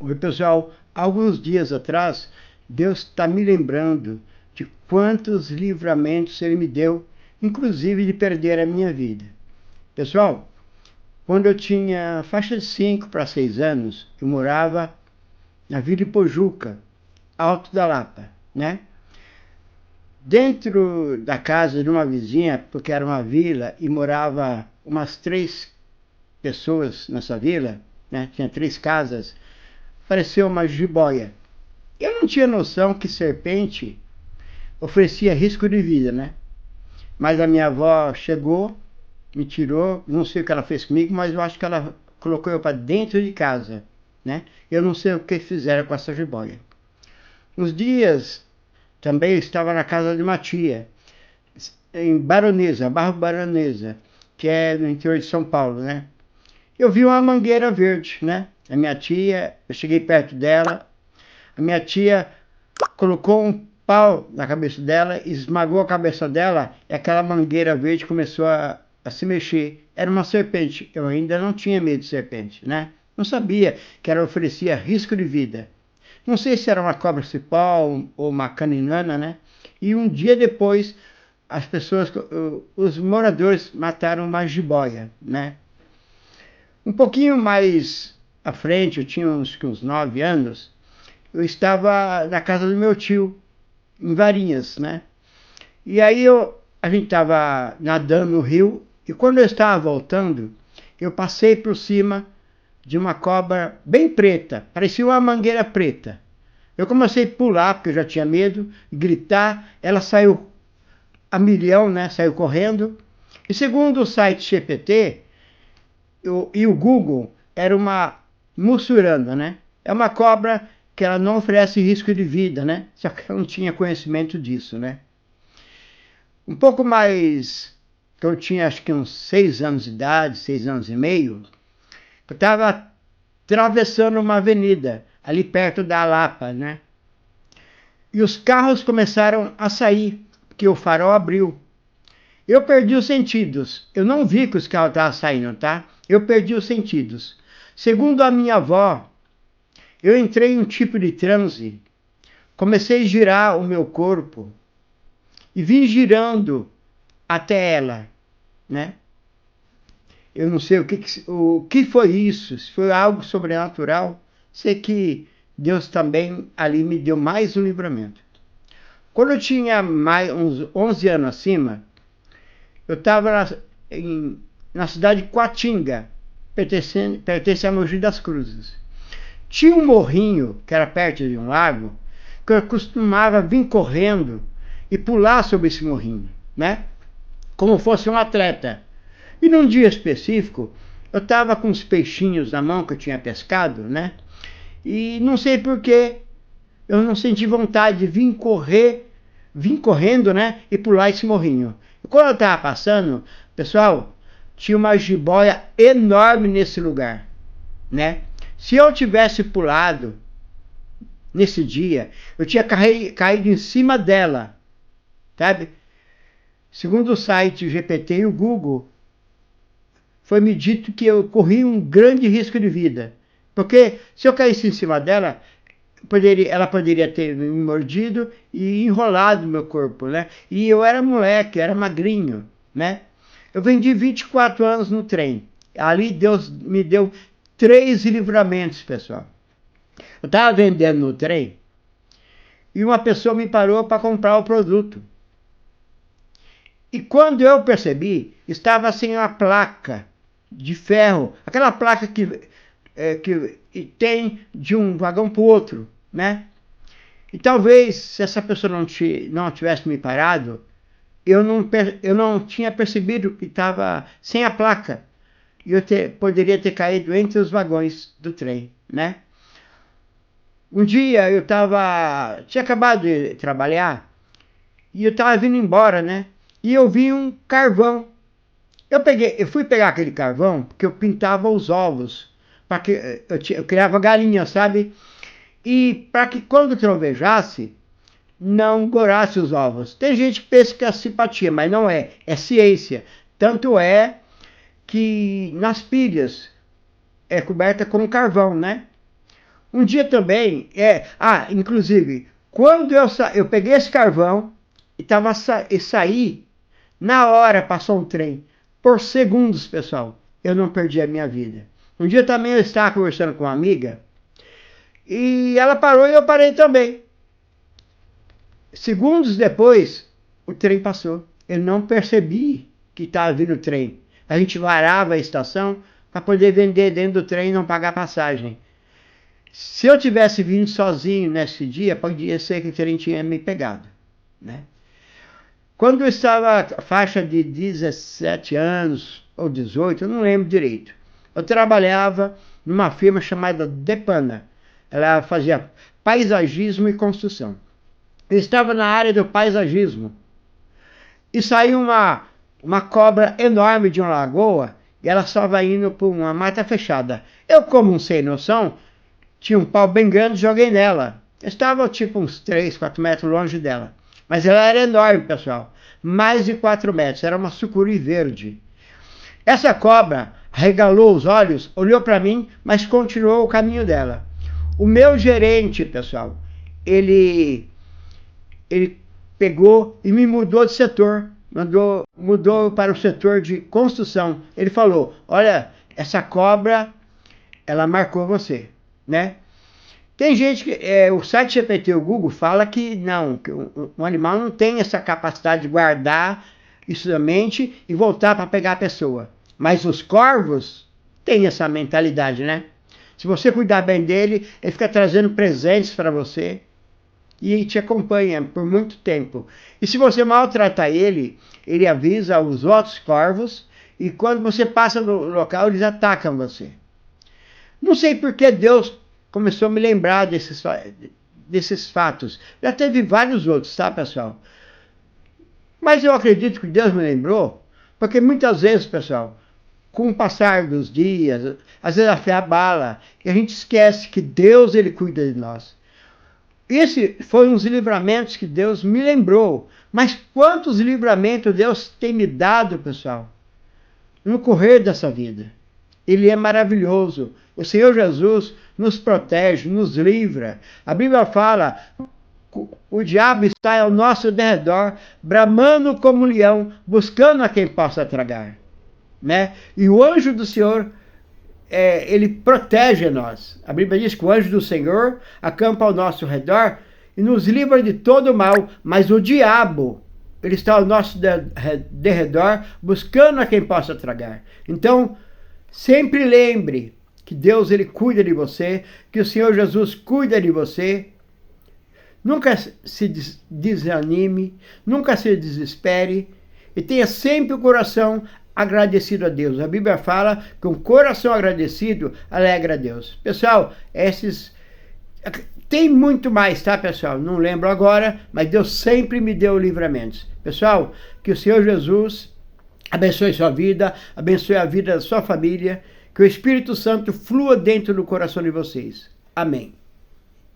Oi, pessoal. Alguns dias atrás, Deus está me lembrando de quantos livramentos Ele me deu, inclusive de perder a minha vida. Pessoal, quando eu tinha faixa de 5 para 6 anos, eu morava na Vila Ipojuca, Alto da Lapa, né? Dentro da casa de uma vizinha, porque era uma vila e morava umas 3 pessoas nessa vila, né? Tinha 3 casas. Apareceu uma jiboia. Eu não tinha noção que serpente oferecia risco de vida, né? Mas a minha avó chegou, me tirou, não sei o que ela fez comigo, mas eu acho que ela colocou eu para dentro de casa, né? Eu não sei o que fizeram com essa jiboia. Uns dias também eu estava na casa de uma tia, em Baronesa, Barro Baronesa, que é no interior de São Paulo, né? Eu vi uma mangueira verde, né? A minha tia, eu cheguei perto dela, a minha tia colocou um pau na cabeça dela, esmagou a cabeça dela e aquela mangueira verde começou a se mexer. Era uma serpente. Eu ainda não tinha medo de serpente, né? Não sabia que ela oferecia risco de vida. Não sei se era uma cobra-cipó ou uma caninana, né? E um dia depois, as pessoas, os moradores mataram uma jiboia, né? Um pouquinho mais à frente, eu tinha uns 9 anos, eu estava na casa do meu tio, em Varinhas, né? E aí a gente estava nadando no rio, e quando eu estava voltando, eu passei por cima de uma cobra bem preta, parecia uma mangueira preta. Eu comecei a pular, porque eu já tinha medo, gritar, ela saiu a milhão, né? Saiu correndo. E segundo o site GPT e o Google, era uma mussurana, né? É uma cobra que ela não oferece risco de vida, né? Só que eu não tinha conhecimento disso, né? Um pouco mais, que eu tinha acho que uns 6 anos de idade, 6 anos e meio, eu estava atravessando uma avenida, ali perto da Lapa, né? E os carros começaram a sair, porque o farol abriu. Eu perdi os sentidos. Eu não vi que os carros estavam saindo, tá? Eu perdi os sentidos. Segundo a minha avó, eu entrei em um tipo de transe. Comecei a girar o meu corpo e vim girando até ela, né? Eu não sei o que foi isso, se foi algo sobrenatural. Sei que Deus também ali me deu mais um livramento. Quando eu tinha mais uns 11 anos acima, eu estava na cidade de Coatinga, pertence a Mogi das Cruzes. Tinha um morrinho, que era perto de um lago, que eu costumava vir correndo e pular sobre esse morrinho, né? Como fosse um atleta. E num dia específico, eu estava com uns peixinhos na mão que eu tinha pescado, né? E não sei porquê, eu não senti vontade de vir correndo, né? E pular esse morrinho. E quando eu estava passando, pessoal, tinha uma jiboia enorme nesse lugar, né? Se eu tivesse pulado nesse dia, eu tinha caído em cima dela, sabe? Segundo o site GPT e o Google, foi-me dito que eu corri um grande risco de vida. Porque se eu caísse em cima dela, ela poderia ter me mordido e enrolado meu corpo, né? E eu era moleque, era magrinho, né? Eu vendi 24 anos no trem. Ali Deus me deu 3 livramentos, pessoal. Eu estava vendendo no trem e uma pessoa me parou para comprar o produto. E quando eu percebi, estava sem uma placa de ferro, aquela placa que tem de um vagão para o outro, né? E talvez, se essa pessoa não tivesse me parado, eu não tinha percebido que estava sem a placa. E poderia ter caído entre os vagões do trem, né? Um dia tinha acabado de trabalhar e eu estava vindo embora, né? E eu vi um carvão. Eu fui pegar aquele carvão porque eu pintava os ovos, para que eu criava galinha, sabe? E para que quando trovejasse, não gorasse os ovos. Tem gente que pensa que é simpatia, mas não é. É ciência. Tanto é que nas pilhas é coberta com carvão, né? Um dia também, inclusive, quando eu peguei esse carvão e saí, na hora passou um trem, por segundos, pessoal, eu não perdi a minha vida. Um dia também eu estava conversando com uma amiga, e ela parou e eu parei também. Segundos depois, o trem passou. Eu não percebi que estava vindo o trem. A gente varava a estação para poder vender dentro do trem e não pagar passagem. Se eu tivesse vindo sozinho nesse dia, podia ser que o trem tinha me pegado, né? Quando eu estava na faixa de 17 anos ou 18, eu não lembro direito. Eu trabalhava numa firma chamada Depana. Ela fazia paisagismo e construção. Eu estava na área do paisagismo e saiu uma cobra enorme de uma lagoa e ela estava indo por uma mata fechada. Eu, como não sei noção, tinha um pau bem grande e joguei nela. Eu estava tipo uns 3, 4 metros longe dela. Mas ela era enorme, pessoal. Mais de 4 metros. Era uma sucuri verde. Essa cobra regalou os olhos, olhou para mim, mas continuou o caminho dela. O meu gerente, pessoal, ele pegou e me mudou de setor. Mudou para o setor de construção. Ele falou, olha, essa cobra, ela marcou você, né? Tem gente que, o site GPT, o Google, fala que não, que um animal não tem essa capacidade de guardar isso na mente e voltar para pegar a pessoa. Mas os corvos têm essa mentalidade, né? Se você cuidar bem dele, ele fica trazendo presentes para você e te acompanha por muito tempo. E se você maltratar ele, ele avisa os outros corvos e quando você passa no local, eles atacam você. Não sei por que Deus começou a me lembrar desses fatos. Já teve vários outros, tá, pessoal? Mas eu acredito que Deus me lembrou, porque muitas vezes, pessoal, com o passar dos dias, às vezes a fé abala, e a gente esquece que Deus, ele cuida de nós. Esse foi uns livramentos que Deus me lembrou. Mas quantos livramentos Deus tem me dado, pessoal, no correr dessa vida? Ele é maravilhoso. O Senhor Jesus nos protege, nos livra. A Bíblia fala, o diabo está ao nosso derredor, bramando como um leão, buscando a quem possa tragar, né? E o anjo do Senhor, ele protege nós. A Bíblia diz que o anjo do Senhor acampa ao nosso redor e nos livra de todo mal, mas o diabo, ele está ao nosso derredor, buscando a quem possa tragar. Então, sempre lembre que Deus, ele cuida de você, que o Senhor Jesus cuida de você. Nunca se desanime, nunca se desespere e tenha sempre o coração agradecido a Deus. A Bíblia fala que um coração agradecido alegra a Deus. Pessoal, tem muito mais, tá, pessoal? Não lembro agora, mas Deus sempre me deu livramentos. Pessoal, que o Senhor Jesus abençoe sua vida, abençoe a vida da sua família, que o Espírito Santo flua dentro do coração de vocês. Amém.